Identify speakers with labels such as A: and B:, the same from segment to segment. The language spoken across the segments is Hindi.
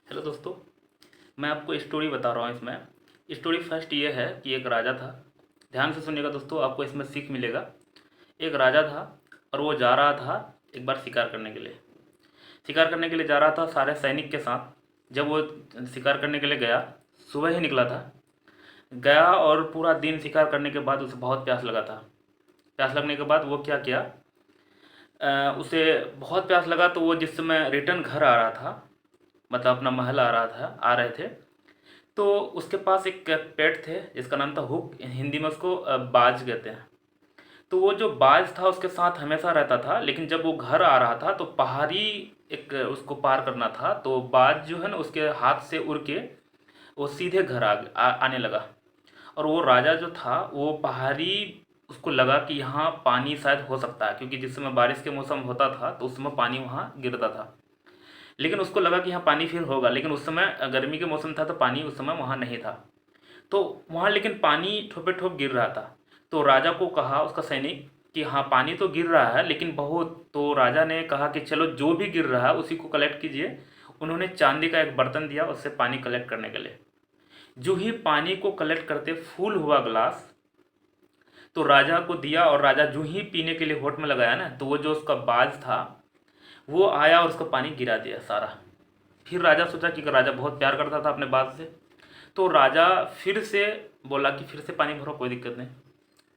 A: हेलो दोस्तों, मैं आपको स्टोरी बता रहा हूँ। इसमें स्टोरी फर्स्ट ये है कि एक राजा था। ध्यान से सुनिएगा दोस्तों, आपको इसमें सीख मिलेगा। एक राजा था और वो जा रहा था एक बार शिकार करने के लिए। शिकार करने के लिए जा रहा था सारे सैनिक के साथ। जब वो शिकार करने के लिए गया, सुबह ही निकला था, गया और पूरा दिन शिकार करने के बाद उसे बहुत प्यास लगा था। प्यास लगने के बाद वो क्या किया, उसे बहुत प्यास लगा तो वो जिस समय रिटर्न घर आ रहा था, मतलब अपना महल आ रहे थे, तो उसके पास एक पेट थे जिसका नाम था हुक। हिंदी में उसको बाज कहते हैं। तो वो जो बाज था उसके साथ हमेशा रहता था, लेकिन जब वो घर आ रहा था तो पहाड़ी एक उसको पार करना था, तो बाज जो है ना उसके हाथ से उड़ के वो सीधे घर आने लगा। और वो राजा जो था वो पहाड़ी, उसको लगा कि यहाँ पानी शायद हो सकता है, क्योंकि जिस समय बारिश के मौसम होता था तो उस समय पानी वहाँ गिरता था। लेकिन उसको लगा कि यहाँ पानी फिर होगा, लेकिन उस समय गर्मी के मौसम था तो पानी उस समय वहाँ नहीं था। तो वहाँ लेकिन पानी ठोपे ठोप गिर रहा था। तो राजा को कहा उसका सैनिक कि हाँ पानी तो गिर रहा है लेकिन बहुत। तो राजा ने कहा कि चलो जो भी गिर रहा है उसी को कलेक्ट कीजिए। उन्होंने चांदी का एक बर्तन दिया उससे पानी कलेक्ट करने के लिए। जो ही पानी को कलेक्ट करते फुल हुआ गिलास, तो राजा को दिया और राजा जो ही पीने के लिए होठ में लगाया ना, तो वो जो उसका बाज था वो आया और उसका पानी गिरा दिया सारा। फिर राजा सोचा कि राजा बहुत प्यार करता था अपने बाज से, तो राजा फिर से बोला कि फिर से पानी भरो, कोई दिक्कत नहीं।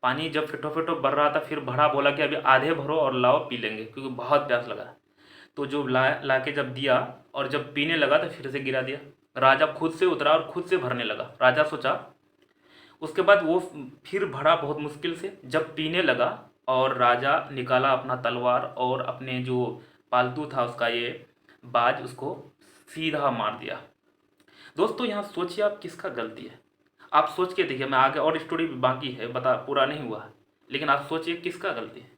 A: पानी जब फिटो फिटो भर रहा था फिर भरा, बोला कि अभी आधे भरो और लाओ पी लेंगे क्योंकि बहुत प्यास लगा। तो जो ला के जब दिया और जब पीने लगा तो फिर से गिरा दिया। राजा खुद से उतरा और खुद से भरने लगा। राजा सोचा, उसके बाद वो फिर भरा बहुत मुश्किल से। जब पीने लगा और राजा निकाला अपना तलवार और अपने जो पालतू था उसका ये बाज, उसको सीधा मार दिया। दोस्तों यहाँ सोचिए आप किसका गलती है। आप सोच के देखिए, मैं आगे और स्टोरी बाकी है, बता पूरा नहीं हुआ है, लेकिन आप सोचिए किसका गलती है।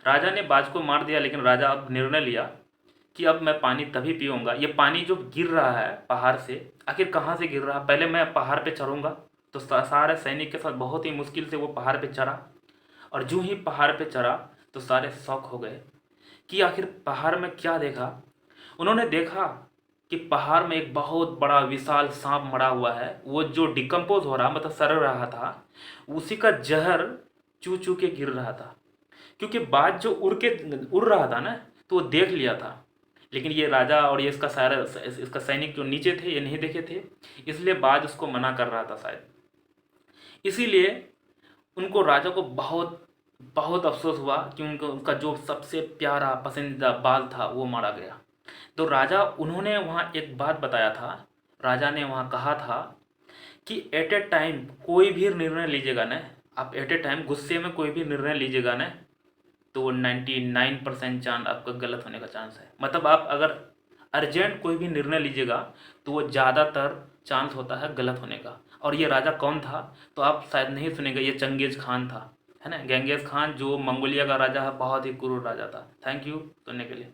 A: राजा ने बाज को मार दिया, लेकिन राजा अब निर्णय लिया कि अब मैं पानी तभी पीऊँगा। ये पानी जो गिर रहा है पहाड़ से, आखिर कहाँ से गिर रहा है, पहले मैं पहाड़ पे चढ़ूँगा। तो सारे सैनिक के साथ बहुत ही मुश्किल से वो पहाड़ पे चढ़ा। और जो ही पहाड़ पे चढ़ा तो सारे शौक हो गए कि आखिर पहाड़ में क्या देखा। उन्होंने देखा कि पहाड़ में एक बहुत बड़ा विशाल सांप मरा हुआ है। वो जो डिकम्पोज हो रहा, मतलब सड़ रहा था, उसी का जहर चू चू के गिर रहा था। क्योंकि बाज जो उड़ रहा था ना, तो वो देख लिया था। लेकिन ये राजा और ये इसका सैनिक जो नीचे थे ये नहीं देखे थे, इसलिए बाज उसको मना कर रहा था शायद। इसीलिए उनको राजा को बहुत बहुत अफसोस हुआ कि उनको उनका जो सबसे प्यारा पसंदीदा बाल था वो मारा गया। तो राजा, उन्होंने वहाँ एक बात बताया था। राजा ने वहाँ कहा था कि एट ए टाइम कोई भी निर्णय लीजिएगा ना, आप एट ए टाइम गुस्से में कोई भी निर्णय लीजिएगा ना, तो वो 99% चांस आपका गलत होने का चांस है। मतलब आप अगर अर्जेंट कोई भी निर्णय लीजिएगा तो वो ज़्यादातर चांस होता है गलत होने का। और ये राजा कौन था तो आप शायद नहीं सुनेंगे, ये चंगेज खान था, है ना, गेंगेज खान, जो मंगोलिया का राजा है, बहुत ही क्रूर राजा था। थैंक यू सुनने के लिए।